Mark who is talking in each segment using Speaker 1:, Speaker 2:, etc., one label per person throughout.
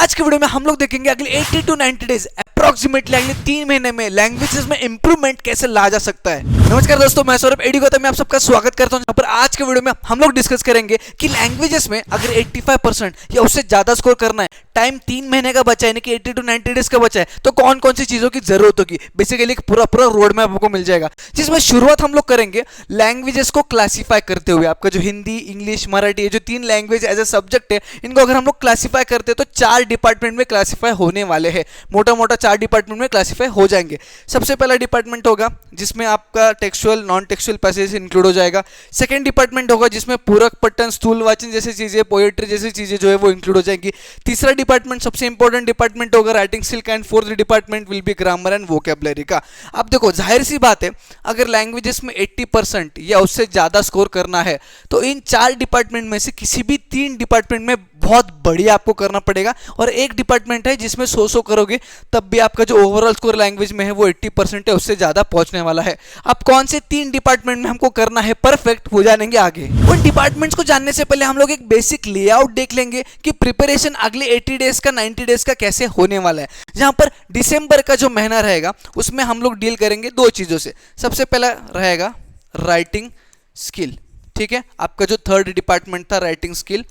Speaker 1: आज के वीडियो में हम लोग देखेंगे अगले 80 टू 90 डेज अप्रोक्सीमेटली अगले 3 महीने में लैंग्वेजेस में इंप्रूवमेंट कैसे ला जा सकता है। नमस्कार दोस्तों, मैं सौरभ एडी गौतम में आप सबका स्वागत करता हूं। यहाँ पर आज के वीडियो में हम लोग डिस्कस करेंगे कि लैंग्वेजेस में अगर 85% या उससे ज्यादा स्कोर करना है, टाइम 3 महीने का बचा है यानी कि 80 टू 90 डेज का बचा है, तो कौन कौन सी चीजों की जरूरत होगी। बेसिकली एक पूरा रोड मैप आपको मिल जाएगा, जिसमें शुरुआत हम लोग करेंगे लैंग्वेजेस को क्लासीफाई करते हुए। आपका जो हिंदी, इंग्लिश, मराठी, ये जो 3 लैंग्वेज एज ए सब्जेक्ट है, इनको अगर हम लोग क्लासीफाई करते हैं तो 4 डिपार्टमेंट में क्लासीफाई होने वाले हैं। मोटा मोटा 4 डिपार्टमेंट में क्लासीफाई हो जाएंगे। सबसे पहला डिपार्टमेंट होगा जिसमें आपका textual, non textual passage include हो जाएगा। सेकंड डिपार्टमेंट होगा जिसमें पूरक पठन, स्थूल वाचन जैसी चीजें, पोएट्री जैसी चीजें जो है वो इंक्लूड हो जाएंगी। तीसरा डिपार्टमेंट सबसे इंपॉर्टेंट डिपार्टमेंट होगा राइटिंग स्किल का, and fourth department will be grammar and vocabulary का। अब देखो, जाहिर सी बात है, अगर लैंग्वेजेस में 80% या उससे ज्यादा स्कोर करना है तो इन 4 डिपार्टमेंट में से किसी भी 3 डिपार्टमेंट में बहुत बढ़िया आपको करना पड़ेगा। और एक डिपार्टमेंट है जिसमें 100 करोगे तब भी आपका जो ओवरऑल स्कोर लैंग्वेज में है वो 80% है, उससे ज्यादा पहुंचने वाला है। अब कौन से 3 डिपार्टमेंट में हमको करना है परफेक्ट, वो जानेंगे आगे। उन डिपार्टमेंट्स को जानने से पहले हम लोग एक बेसिक लेआउट देख लेंगे कि प्रिपरेशन अगले 80 डेज का, 90 डेज का कैसे होने वाला है। जहां पर दिसंबर का जो महीना रहेगा उसमें हम लोग डील करेंगे 2 चीजों से। सबसे पहला रहेगा राइटिंग स्किल, ठीक है, आपका जो 3rd डिपार्टमेंट था राइटिंग स्किल,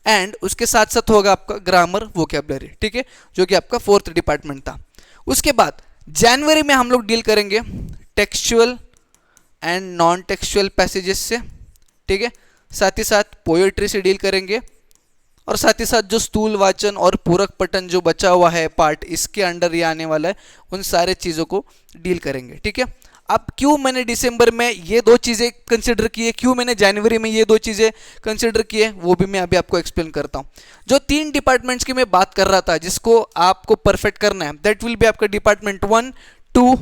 Speaker 1: एंड उसके साथ साथ होगा आपका ग्रामर वोकैबुलरी, ठीक है, जो कि आपका 4th डिपार्टमेंट था। उसके बाद जनवरी में हम लोग डील करेंगे textual and non textual passages से, ठीक है, साथ ही साथ पोएट्री से डील करेंगे, और साथ ही साथ जो स्थूल वाचन और पूरक पठन जो बचा हुआ है पार्ट, इसके अंडर ये आने वाला है, उन सारे चीज़ों को डील करेंगे, ठीक है। अब क्यों मैंने दिसंबर में ये 2 चीज़ें कंसिडर की है, क्यों मैंने जनवरी में ये 2 चीज़ें कंसिडर की है, वो भी मैं अभी आपको एक्सप्लेन करता हूँ। जो 3 डिपार्टमेंट्स की मैं बात कर रहा था जिसको आपको परफेक्ट करना है, दैट विल बी आपका डिपार्टमेंट 1, 2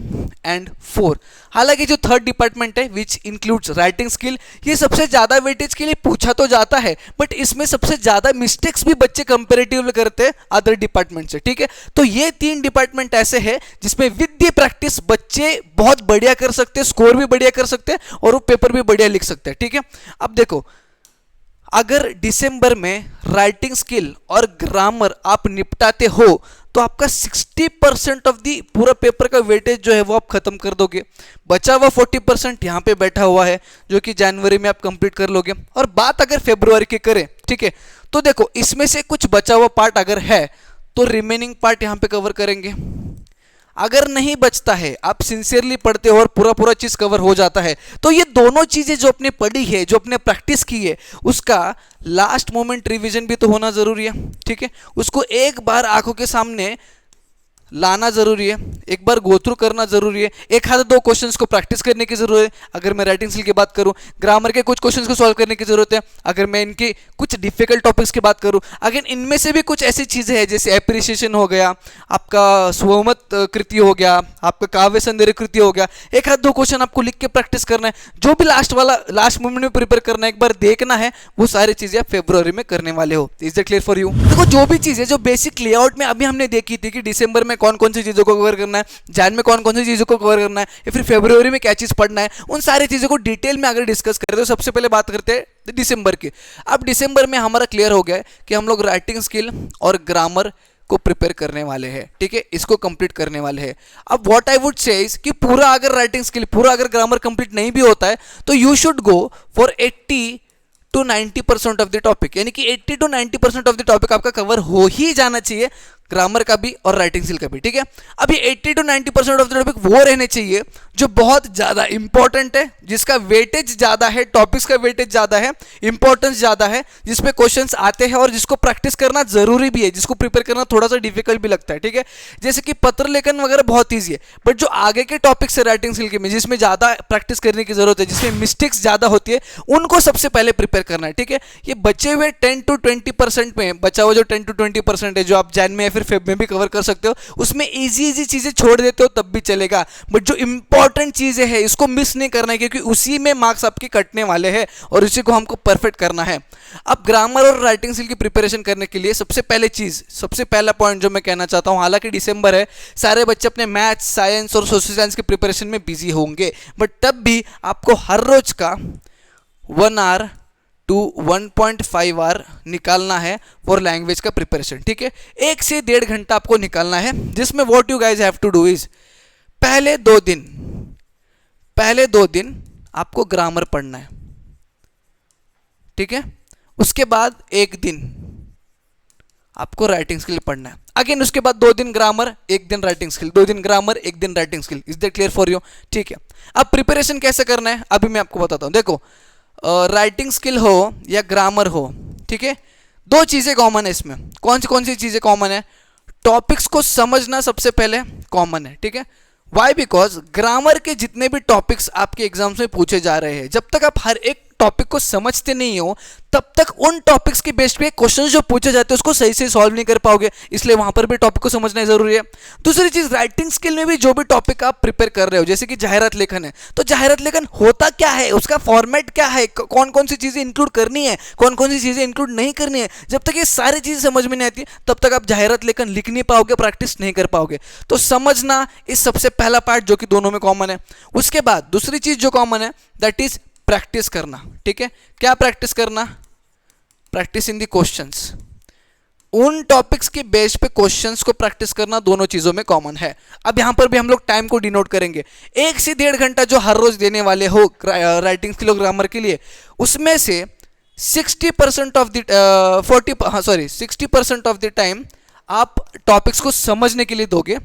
Speaker 1: एंड 4। हालांकि जो 3rd डिपार्टमेंट है विच इंक्लूड्स राइटिंग स्किल, ये सबसे ज्यादा वेटेज के लिए पूछा तो जाता है, बट इसमें सबसे ज्यादा मिस्टेक्स भी बच्चे कंपैरेटिवली करते हैं अदर डिपार्टमेंट से, ठीक है। तो ये 3 डिपार्टमेंट ऐसे हैं जिसमें विद द प्रैक्टिस बच्चे बहुत बढ़िया कर सकते हैं, स्कोर भी बढ़िया कर सकते हैं और वो पेपर भी बढ़िया लिख सकते हैं, ठीक है। अब देखो, अगर दिसंबर में राइटिंग स्किल और ग्रामर आप निपटाते हो तो आपका 60% ऑफ दी पूरा पेपर का वेटेज जो है वो आप खत्म कर दोगे। बचा हुआ 40% यहाँ पे बैठा हुआ है जो कि जनवरी में आप कंप्लीट कर लोगे। और बात अगर फरवरी की करें, ठीक है, तो देखो इसमें से कुछ बचा हुआ पार्ट अगर है तो रिमेनिंग पार्ट यहाँ पे कवर करेंगे। अगर नहीं बचता है, आप सिंसियरली पढ़ते हो और पूरा चीज कवर हो जाता है, तो ये दोनों चीजें जो आपने पढ़ी है, जो आपने प्रैक्टिस की है, उसका लास्ट मोमेंट रिवीजन भी तो होना जरूरी है, ठीक है। उसको एक बार आंखों के सामने लाना जरूरी है, एक बार गो थ्रू करना जरूरी है, एक आध 2 क्वेश्चंस को प्रैक्टिस करने की जरूरत है। अगर मैं राइटिंग स्किल की बात करूं, ग्रामर के कुछ क्वेश्चंस को सॉल्व करने की जरूरत है। अगर मैं इनके कुछ डिफिकल्ट टॉपिक्स की बात करूं, अगर इनमें से भी कुछ ऐसी चीजें हैं जैसे एप्रिसिएशन हो गया, आपका स्वमत कृति हो गया, आपका काव्य सौंदर्य कृति हो गया, एक आध 2 क्वेश्चन आपको लिख के प्रैक्टिस करना है। जो भी लास्ट मोमेंट में प्रिपेयर करना है, एक बार देखना है, वो सारी चीजें आप फरवरी में करने वाले हो। Is it clear for you? देखो, जो भी चीजें जो बेसिक लेआउट में अभी हमने देखी थी कि दिसंबर में कौन कौन सी चीजों को कवर करना है, जैन में कौन कौन सी चीजों को कवर करना है, या फिर फरवरी में क्या चीज पढ़ना है, उन सारी चीजों को डिटेल में अगर डिस्कस करें तो सबसे पहले बात करते हैं दिसंबर की। अब दिसंबर में हमारा क्लियर हो गया कि हम लोग राइटिंग स्किल और ग्रामर को प्रिपेयर करने वाले हैं, ठीक है, इसको कंप्लीट करने वाले हैं। अब what I would say is कि पूरा अगर राइटिंग स्किल, पूरा अगर ग्रामर कंप्लीट नहीं भी होता है तो you should go for 80 to 90% of the topic, यानी कि 80 टू 90% ऑफ द टॉपिक आपका कवर हो ही जाना चाहिए, ग्रामर का भी और राइटिंग स्किल का भी, ठीक है। अभी 80 टू 90% ऑफ द टॉपिक वो रहने चाहिए जो बहुत ज्यादा इंपॉर्टेंट है, जिसका वेटेज ज्यादा है, टॉपिक्स का वेटेज ज्यादा है, इंपॉर्टेंस ज्यादा है, जिसपे क्वेश्चंस आते हैं और जिसको प्रैक्टिस करना जरूरी भी है, जिसको प्रिपेयर करना थोड़ा सा डिफिकल्ट भी लगता है, ठीक है। जैसे कि पत्र लेखन वगैरह बहुत ईजी है, बट जो आगे के टॉपिक्स है राइटिंग स्किल के में, जिसमें ज्यादा प्रैक्टिस करने की जरूरत है, जिसमें मिस्टेक्स ज्यादा होती है, उनको सबसे पहले प्रिपेयर करना है, ठीक है। ये बचे हुए 10 टू 20% में, बचा हुआ जो 10 टू 20% है जो आप जैन में या फिर फेब में भी कवर कर सकते हो, उसमें इजी चीजें छोड़ देते हो तब भी चलेगा, बट जो इंपॉर्टेंट चीजें हैं इसको मिस नहीं करना है, क्योंकि उसी में मार्क्स आपके कटने वाले हैं और उसी को हमको परफेक्ट करना है। अब ग्रामर और राइटिंग स्किल की प्रिपरेशन करने के लिए सबसे पहला पॉइंट जो मैं कहना चाहता हूं, हालांकि दिसंबर है, सारे बच्चे अपने मैथ्स, साइंस और सोशल साइंस के प्रिपरेशन में बिजी होंगे, बट तब भी आपको हर रोज का 1 आवर टू 1.5 आवर निकालना है फॉर लैंग्वेज का प्रिपरेशन, ठीक है। 1 से 1.5 घंटा आपको निकालना है, जिसमें what you guys have to do is पहले 2 दिन आपको ग्रामर पढ़ना है, ठीक है। उसके बाद 1 दिन आपको राइटिंग स्किल पढ़ना है, अगेन उसके बाद 2 दिन ग्रामर 1 दिन राइटिंग स्किल, 2 दिन ग्रामर 1 दिन writing skill. Is that clear for you? ठीक है। अब प्रिपरेशन कैसे करना है अभी मैं आपको बताता हूं। देखो राइटिंग स्किल हो या ग्रामर हो, ठीक है, 2 चीजें कॉमन है इसमें। कौन सी चीजें कॉमन है? टॉपिक्स को समझना सबसे पहले कॉमन है, ठीक है। वाई? बिकॉज ग्रामर के जितने भी टॉपिक्स आपके एग्जाम्स में पूछे जा रहे हैं, जब तक आप हर एक टॉपिक को समझते नहीं हो तब तक उन टॉपिक्स के बेस पे क्वेश्चंस जो पूछे जाते हैं उसको सही से सॉल्व नहीं कर पाओगे, इसलिए वहां पर भी टॉपिक को समझना जरूरी है। दूसरी चीज, राइटिंग स्किल में भी जो भी टॉपिक आप प्रिपेयर कर रहे हो, जैसे कि जाहिरात लेखन है, तो जाहिरात लेखन होता क्या है, उसका फॉर्मेट क्या है, कौन कौन सी चीजें इंक्लूड करनी है, कौन कौन सी चीजें इंक्लूड नहीं करनी है, जब तक ये सारी चीजें समझ में नहीं आती तब तक आप जाहिरात लेखन लिख नहीं पाओगे, प्रैक्टिस नहीं कर पाओगे। तो समझना इस सबसे पहला पार्ट जो कि दोनों में कॉमन है। उसके बाद दूसरी चीज जो कॉमन है दैट इज प्रैक्टिस करना, ठीक है। क्या प्रैक्टिस करना? प्रैक्टिस इन द क्वेश्चंस, उन टॉपिक्स के बेस पे क्वेश्चंस को प्रैक्टिस करना दोनों चीजों में कॉमन है। अब यहां पर भी हम लोग टाइम को डिनोट करेंगे। 1 से 1.5 घंटा जो हर रोज देने वाले हो राइटिंग स्किल और ग्रामर के लिए, उसमें से 60% of the 60% of the time आप टॉपिक्स को समझने के लिए दोगे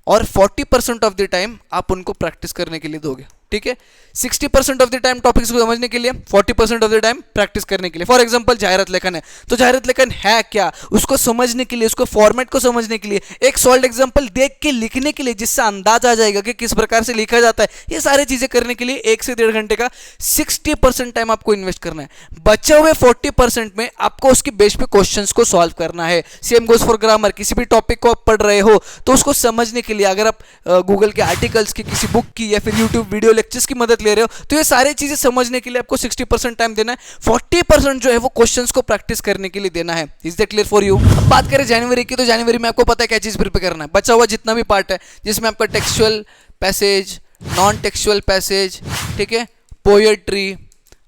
Speaker 1: और 40% ऑफ द टाइम आप उनको प्रैक्टिस करने के लिए दोगे, ठीक है। 60% ऑफ द टाइम टॉपिक्स को समझने के लिए, 40% ऑफ द टाइम प्रैक्टिस करने के लिए। फॉर एग्जांपल जाहिरात लेखन है, तो जाहिरात लेखन है क्या, उसको समझने के लिए, उसको फॉर्मेट को समझने के लिए, एक सॉल्व एग्जांपल देख के लिखने के लिए जिससे अंदाज आ जाएगा कि किस प्रकार से लिखा जाता है, ये सारी चीजें करने के लिए 1 से 1.5 घंटे का 60% टाइम आपको इन्वेस्ट करना है। बचे हुए 40% में आपको उसके बेस पे क्वेश्चंस को सॉल्व करना है। सेम गोज फॉर ग्रामर, किसी भी टॉपिक को आप पढ़ रहे हो तो उसको समझने के लिए अगर आप गूगल के आर्टिकल्स की, किसी बुक की या फिर यूट्यूब वीडियो लेक्चर्स की मदद ले रहे हो तो ये सारी चीजें समझने के लिए आपको 60% टाइम देना है, 40% जो है वो क्वेश्चंस को प्रैक्टिस करने के लिए देना है। Is that clear for you? बात करें जनवरी की, तो जनवरी में आपको पता है क्या चीज प्रिपेयर करना है। बचा हुआ जितना भी पार्ट है जिसमें आपका textual passage, non textual passage, ठीक है, पोएट्री,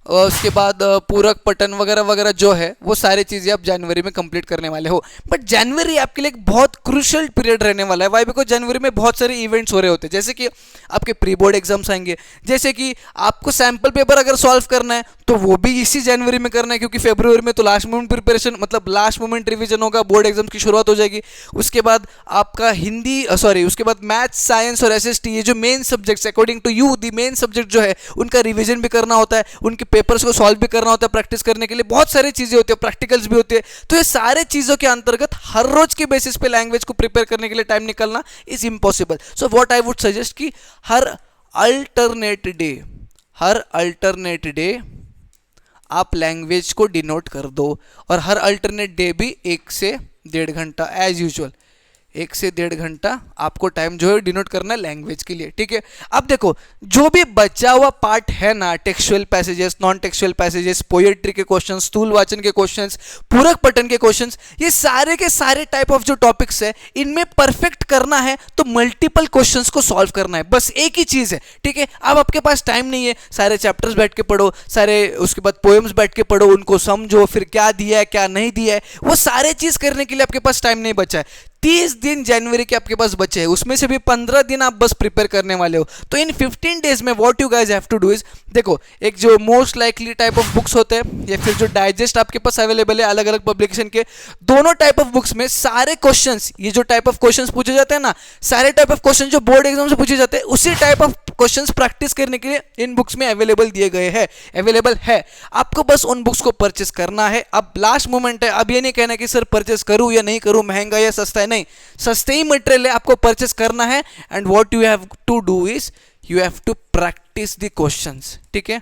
Speaker 1: उसके बाद पूरक पठन वगैरह वगैरह जो है वो सारी चीज़ें आप जनवरी में कंप्लीट करने वाले हो। बट जनवरी आपके लिए एक बहुत क्रूशियल पीरियड रहने वाला है। वाई? बिकॉज जनवरी में बहुत सारे इवेंट्स हो रहे होते हैं, जैसे कि आपके प्री बोर्ड एग्जाम्स आएंगे, जैसे कि आपको सैम्पल पेपर अगर सॉल्व करना है तो वो भी इसी जनवरी में करना है, क्योंकि फरवरी में तो लास्ट मोमेंट प्रिपरेशन, मतलब लास्ट मोमेंट रिविजन होगा, बोर्ड एग्जाम्स की शुरुआत हो जाएगी। उसके बाद आपका हिंदी उसके बाद मैथ्स, साइंस और एसएसटी, ये जो main subjects according to you the main subject जो है उनका रिविजन भी करना होता है, उनके पेपर्स को सॉल्व भी करना होता है, प्रैक्टिस करने के लिए बहुत सारी चीजें होती है, प्रैक्टिकल्स भी होते हैं। तो ये सारे चीजों के अंतर्गत हर रोज के बेसिस पे लैंग्वेज को प्रिपेयर करने के लिए टाइम निकालना is impossible. So what I would suggest कि हर अल्टरनेट डे आप लैंग्वेज को डिनोट कर दो, और हर अल्टरनेट डे भी 1 से 1.5 घंटा एज यूजुअल 1 से 1.5 घंटा आपको टाइम जो है डिनोट करना है लैंग्वेज के लिए, ठीक है। अब देखो जो भी बचा हुआ पार्ट है ना, textual passages, non textual passages, poetry के क्वेश्चंस, स्थूल वाचन के क्वेश्चंस, पूरक पठन के क्वेश्चंस, ये सारे के सारे टाइप ऑफ जो टॉपिक्स है इनमें परफेक्ट करना है तो मल्टीपल क्वेश्चंस को सॉल्व करना है, बस एक ही चीज है, ठीक है। अब आपके पास टाइम नहीं है सारे चैप्टर्स बैठ के पढ़ो, सारे उसके बाद पोएम्स बैठ के पढ़ो, उनको समझो, फिर क्या दिया है क्या नहीं दिया है, वो सारे चीज करने के लिए आपके पास टाइम नहीं बचा है। 30 दिन जनवरी के आपके पास बचे हैं, उसमें से भी 15 दिन आप बस प्रिपेयर करने वाले हो। तो इन 15 डेज में what you guys have to do is, देखो एक जो most likely type of books होते हैं या फिर जो डाइजेस्ट आपके पास अवेलेबल है अलग अलग पब्लिकेशन के, दोनों टाइप ऑफ बुक्स में सारे क्वेश्चंस, ये जो टाइप ऑफ क्वेश्चंस पूछे जाते हैं ना, सारे टाइप ऑफ क्वेश्चन जो बोर्ड एग्जाम से पूछे जाते हैं उसी टाइप ऑफ क्वेश्चंस प्रैक्टिस करने के लिए इन बुक्स में अवेलेबल है। आपको बस उन बुक्स को परचेस करना है। अब लास्ट मोमेंट है, अब ये नहीं कहना कि सर परचेस करूं या नहीं करूं, महंगा या सस्ता है, नहीं, सस्ते ही मटेरियल है, आपको परचेस करना है। And what you have to do is you have to practice the questions, ठीक है।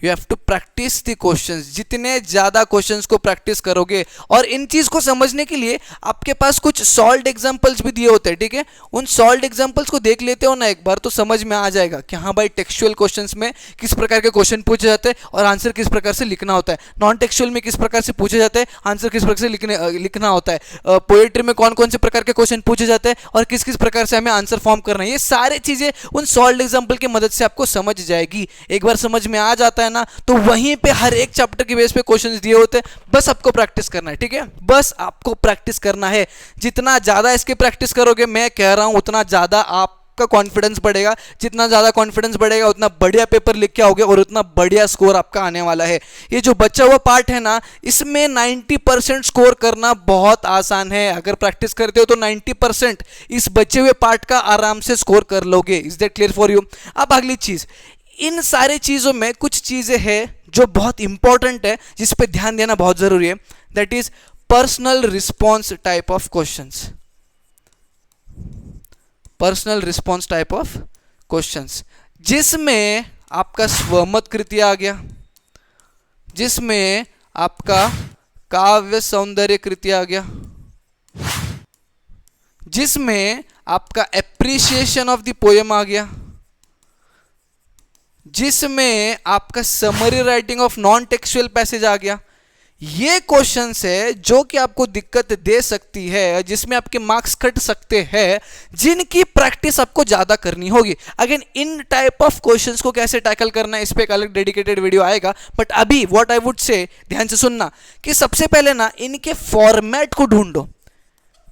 Speaker 1: You have to practice the questions, जितने ज्यादा क्वेश्चंस को प्रैक्टिस करोगे, और इन चीज को समझने के लिए आपके पास कुछ सॉल्व्ड एग्जांपल्स भी दिए होते हैं, ठीक है। उन सॉल्व्ड एग्जांपल्स को देख लेते हो ना एक बार, तो समझ में आ जाएगा कि हाँ भाई टेक्सचुअल क्वेश्चंस में किस प्रकार के क्वेश्चन पूछे जाते हैं और आंसर किस प्रकार से लिखना होता है, नॉन टेक्सचुअल में किस प्रकार से पूछे जाते हैं, आंसर किस प्रकार से लिखना होता है, पोएट्री में कौन कौन से प्रकार के क्वेश्चन पूछे जाते हैं और किस किस प्रकार से हमें आंसर फॉर्म करना है, ये सारी चीजें उन सॉल्व्ड एग्जाम्पल की मदद से आपको समझ जाएगी। एक बार समझ में आ जाता है है ना, तो वहीं पे हर एक चैप्टर के बेस पे क्वेश्चंस दिए होते हैं, बस आपको प्रैक्टिस करना है, ठीक है, बस आपको प्रैक्टिस करना है। जितना ज्यादा इसकी प्रैक्टिस करोगे, मैं कह रहा हूं, उतना ज्यादा आप का कॉन्फिडेंस बढ़ेगा। जितना ज्यादा कॉन्फिडेंस बढ़ेगा उतना बढ़िया पेपर लिख के आओगे और उतना बढ़िया स्कोर आपका आने वाला है। ये जो बचा हुआ पार्ट है ना, इसमें 90% स्कोर करना बहुत आसान है। अगर प्रैक्टिस करते हो तो 90% इस बचे हुए पार्ट का आराम से स्कोर कर लोगे। Is that clear for you? अब अगली चीज, इन सारी चीजों में कुछ चीजें हैं जो बहुत इंपॉर्टेंट है, जिस पे ध्यान देना बहुत जरूरी है। That is personal response type of questions. Personal response type of questions, जिसमें आपका स्वमत कृति आ गया, जिसमें आपका काव्य सौंदर्य कृति आ गया, जिसमें आपका एप्रिसिएशन ऑफ द पोएम आ गया, जिसमें आपका summary writing of non textual passage आ गया। ये क्वेश्चंस है जो कि आपको दिक्कत दे सकती है, जिसमें आपके मार्क्स कट सकते हैं, जिनकी प्रैक्टिस आपको ज्यादा करनी होगी। Again in type of questions को कैसे टैकल करना है, इस पे एक अलग डेडिकेटेड वीडियो आएगा। बट अभी व्हाट आई वुड से, ध्यान से सुनना, कि सबसे पहले ना इनके फॉर्मेट को ढूंढो।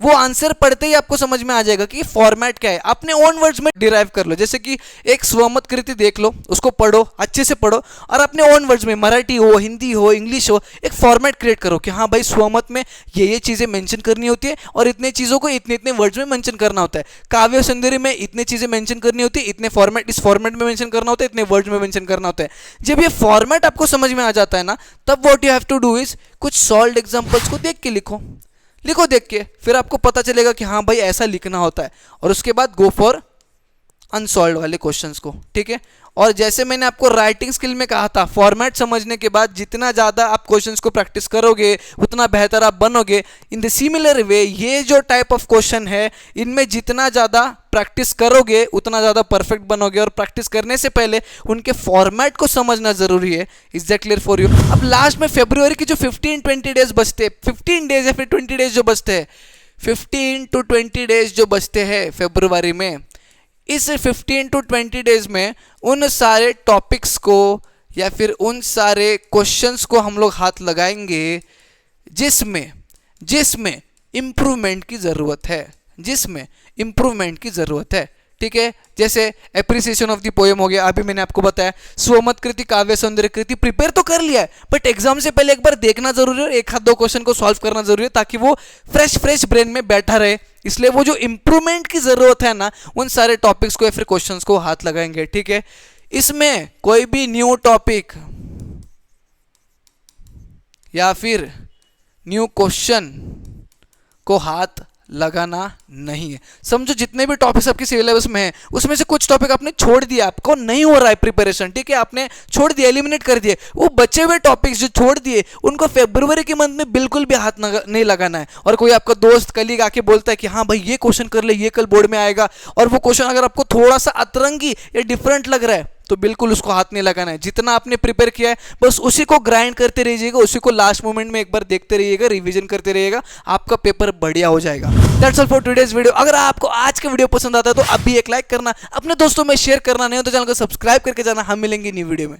Speaker 1: वो आंसर पढ़ते ही आपको समझ में आ जाएगा कि फॉर्मेट क्या है। अपने ओन वर्ड्स में डिराइव कर लो। जैसे कि एक स्वमत कृति देख लो, उसको पढ़ो, अच्छे से पढ़ो, और अपने ओन वर्ड्स में, मराठी हो, हिंदी हो, इंग्लिश हो, एक फॉर्मेट क्रिएट करो कि हाँ भाई स्वमत में ये चीजें मेंशन करनी होती है और इतने चीजों को इतने इतने वर्ड्स में मेंशन करना होता है। काव्य सौंदर्य में इतने चीजें मेंशन करनी होती है, इतने फॉर्मेट, इस फॉर्मेट में मेंशन करना होता है, इतने वर्ड्स में मेंशन करना होता है। जब ये फॉर्मेट आपको समझ में आ जाता है ना, तब what you have to do is कुछ सॉल्व एग्जांपल्स को देख के लिखो देख के, फिर आपको पता चलेगा कि हाँ भाई ऐसा लिखना होता है। और उसके बाद गो फॉर अनसॉल्व वाले क्वेश्चंस को, ठीक है। और जैसे मैंने आपको राइटिंग स्किल में कहा था, फॉर्मेट समझने के बाद जितना ज़्यादा आप क्वेश्चंस को प्रैक्टिस करोगे उतना बेहतर आप बनोगे। इन द सिमिलर वे ये जो टाइप ऑफ क्वेश्चन है, इनमें जितना ज़्यादा प्रैक्टिस करोगे उतना ज़्यादा परफेक्ट बनोगे। और प्रैक्टिस करने से पहले उनके फॉर्मेट को समझना जरूरी है। Is that clear for you? अब लास्ट में फरवरी के जो 15-20 डेज बचते, 15 डेज या फिर 20 डेज जो बचते हैं, 15 to 20 डेज जो बचते हैं फरवरी में, इस 15 to 20 डेज में उन सारे टॉपिक्स को या फिर उन सारे क्वेश्चंस को हम लोग हाथ लगाएंगे जिसमें इम्प्रूवमेंट की ज़रूरत है, जिसमें इम्प्रूवमेंट की ज़रूरत है, ठीक है। जैसे एप्रिसिएशन ऑफ द पोएम हो गया, अभी मैंने आपको बताया। स्वमत कृति, काव्य सौंदर्य कृति प्रिपेयर तो कर लिया है, बट एग्जाम से पहले एक बार देखना जरूरी है, एक हाथ दो क्वेश्चन को सॉल्व करना जरूरी है, ताकि वो फ्रेश ब्रेन में बैठा रहे। इसलिए वो जो इंप्रूवमेंट की जरूरत है ना, उन सारे टॉपिक्स को या फिर क्वेश्चंस को हाथ लगाएंगे, ठीक है। इसमें कोई भी न्यू टॉपिक या फिर न्यू क्वेश्चन को हाथ लगाना नहीं है। समझो जितने भी टॉपिक्स आपके सिलेबस में हैं, उसमें से कुछ टॉपिक आपने छोड़ दिया, आपको नहीं हो रहा है प्रिपरेशन, ठीक है, आपने छोड़ दिया, एलिमिनेट कर दिए। वो बचे हुए टॉपिक्स जो छोड़ दिए, उनको फरवरी के मंथ में बिल्कुल भी हाथ नहीं लगाना है। और कोई आपका दोस्त कलीग आके बोलता है कि हाँ भाई ये क्वेश्चन कर ले, ये कल बोर्ड में आएगा, और वो क्वेश्चन अगर आपको थोड़ा सा अतरंगी या डिफरेंट लग रहा है, तो बिल्कुल उसको हाथ नहीं लगाना है। जितना आपने प्रिपेयर किया है बस उसी को ग्राइंड करते रहिएगा, उसी को लास्ट मोमेंट में एक बार देखते रहिएगा, रिवीजन करते रहिएगा, आपका पेपर बढ़िया हो जाएगा। That's all for today's video. अगर आपको आज का वीडियो पसंद आता है तो अभी एक लाइक करना, अपने दोस्तों में शेयर करना, नहीं हो तो चैनल को सब्सक्राइब करके जाना। हम मिलेंगे न्यू वीडियो में।